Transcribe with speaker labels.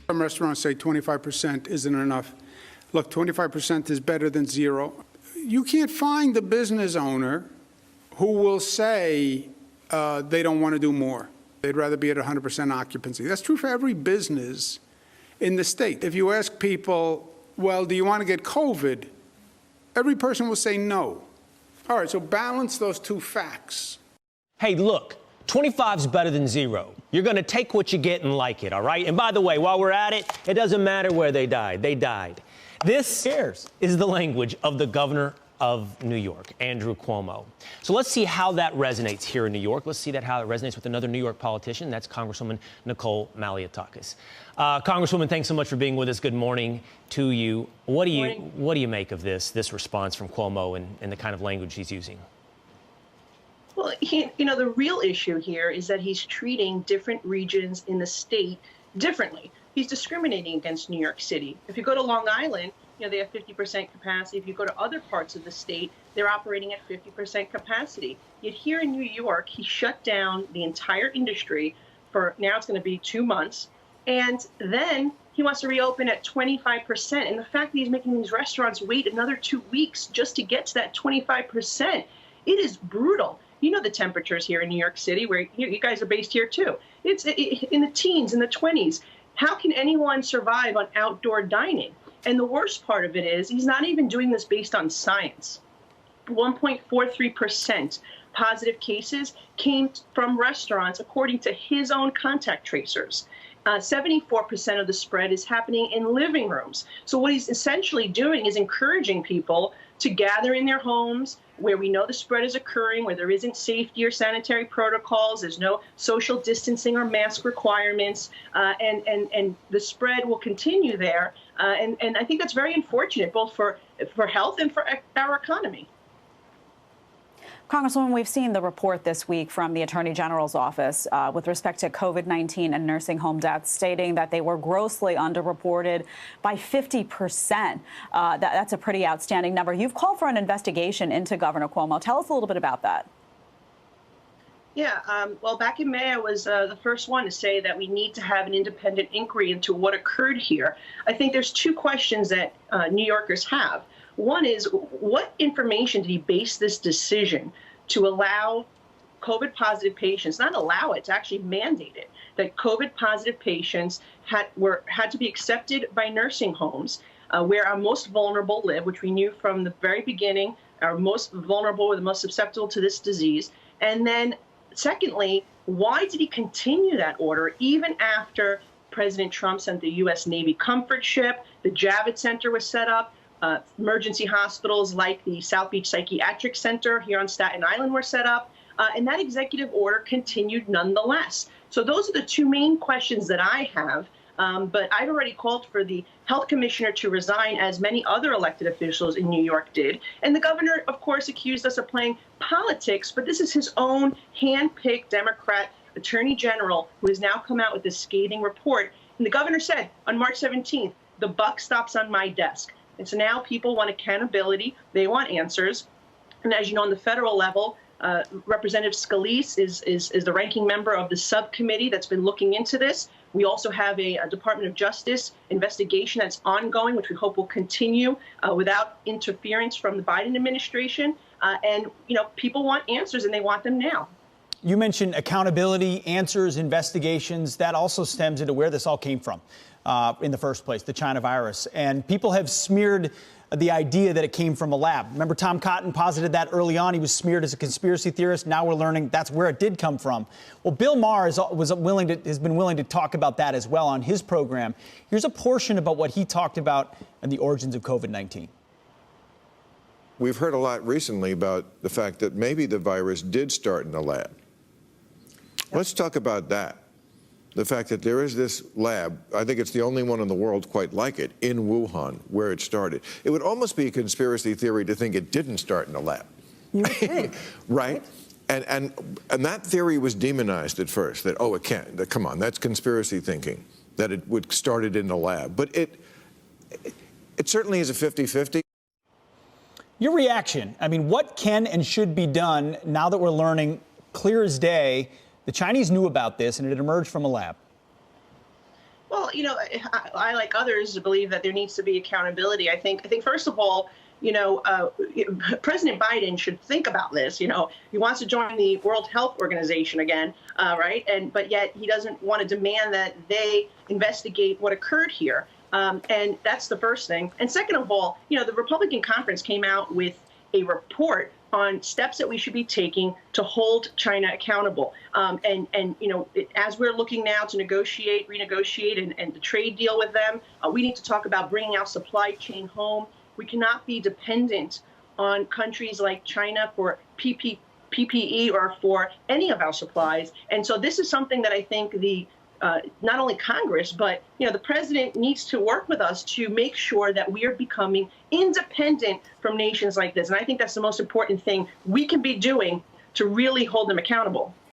Speaker 1: Some restaurants say 25% isn't enough. Look, 25% is better than zero. You can't find the business owner who will say they don't want to do more. They'd rather be at 100% occupancy. That's true for every business in the state. If you ask people, well, do you want to get COVID? Every person will say no. All right, so balance those two facts.
Speaker 2: Hey, look, 25 is better than zero. You're going to take what you get and like it, all right? And by the way, while we're at it, it doesn't matter where they died. They died. This is the language of the governor of New York, Andrew Cuomo. So let's see how that resonates here in New York. Let's see how it resonates with another New York politician. That's Congresswoman Nicole Malliotakis. Congresswoman, thanks so much for being with us. Good morning to you. What do you make of this response from Cuomo and the kind of language he's using?
Speaker 3: Well, the real issue here is that he's treating different regions in the state differently. He's discriminating against New York City. If you go to Long Island, they have 50% capacity. If you go to other parts of the state, they're operating at 50% capacity. Yet here in New York, he shut down the entire industry for now it's going to be 2 months. And then he wants to reopen at 25%. And the fact that he's making these restaurants wait another 2 weeks just to get to that 25%, it is brutal. You know the temperatures here in New York City, where you guys are based here too. It's in the teens, in the 20s. How can anyone survive on outdoor dining? And the worst part of it is he's not even doing this based on science. 1.43% positive cases came from restaurants, according to his own contact tracers. 74% of the spread is happening in living rooms. So what he's essentially doing is encouraging people to gather in their homes where we know the spread is occurring, where there isn't safety or sanitary protocols, there's no social distancing or mask requirements, and the spread will continue there. And I think that's very unfortunate, both for health and for our economy.
Speaker 4: Congresswoman, we've seen the report this week from the Attorney General's office with respect to COVID-19 and nursing home deaths, stating that they were grossly underreported by 50%. That's a pretty outstanding number. You've called for an investigation into Governor Cuomo. Tell us a little bit about that.
Speaker 3: Yeah, well, back in May, I was the first one to say that we need to have an independent inquiry into what occurred here. I think there's two questions that New Yorkers have. One is, what information did he base this decision to allow COVID-positive patients, not allow it, to actually mandate it, that COVID-positive patients had to be accepted by nursing homes where our most vulnerable live, which we knew from the very beginning, our most vulnerable or the most susceptible to this disease. And then secondly, why did he continue that order even after President Trump sent the U.S. Navy Comfort Ship, the Javits Center was set up, emergency hospitals like the South Beach Psychiatric Center here on Staten Island were set up, and that executive order continued nonetheless. So those are the two main questions that I have, but I've already called for the health commissioner to resign, as many other elected officials in New York did. And the governor, of course, accused us of playing politics, but this is his own hand-picked Democrat attorney general who has now come out with this scathing report. And the governor said on March 17th, the buck stops on my desk. And so now people want accountability. They want answers. And as you know, on the federal level, Representative Scalise is the ranking member of the subcommittee that's been looking into this. We also have a Department of Justice investigation that's ongoing, which we hope will continue without interference from the Biden administration. And, people want answers, and they want them now.
Speaker 5: You mentioned accountability, answers, investigations. That also stems into where this all came from in the first place, the China virus. And people have smeared the idea that it came from a lab. Remember, Tom Cotton posited that early on. He was smeared as a conspiracy theorist. Now we're learning that's where it did come from. Well, Bill Maher has been willing to talk about that as well on his program. Here's a portion about what he talked about and the origins of COVID-19.
Speaker 6: We've heard a lot recently about the fact that maybe the virus did start in a lab. Let's talk about that. The fact that there is this lab, I think it's the only one in the world quite like it, in Wuhan, where it started. It would almost be a conspiracy theory to think it didn't start in a lab.
Speaker 4: You would think.
Speaker 6: Right? And that theory was demonized at first, that, oh, it can't, that, come on, that's conspiracy thinking, that it would started in a lab. But it certainly is a 50-50.
Speaker 5: Your reaction, I mean, what can and should be done now that we're learning clear as day the Chinese knew about this and it had emerged from a lab?
Speaker 3: Well, I like others, believe that there needs to be accountability. I think first of all, President Biden should think about this. He wants to join the World Health Organization again, right? But yet he doesn't want to demand that they investigate what occurred here. And that's the first thing. And second of all, the Republican conference came out with a report on steps that we should be taking to hold China accountable. As we're looking now to renegotiate and the trade deal with them, we need to talk about bringing our supply chain home. We cannot be dependent on countries like China for PPE or for any of our supplies. And so this is something that I think not only Congress, but the president needs to work with us to make sure that we are becoming independent from nations like this. And I think that's the most important thing we can be doing to really hold them accountable.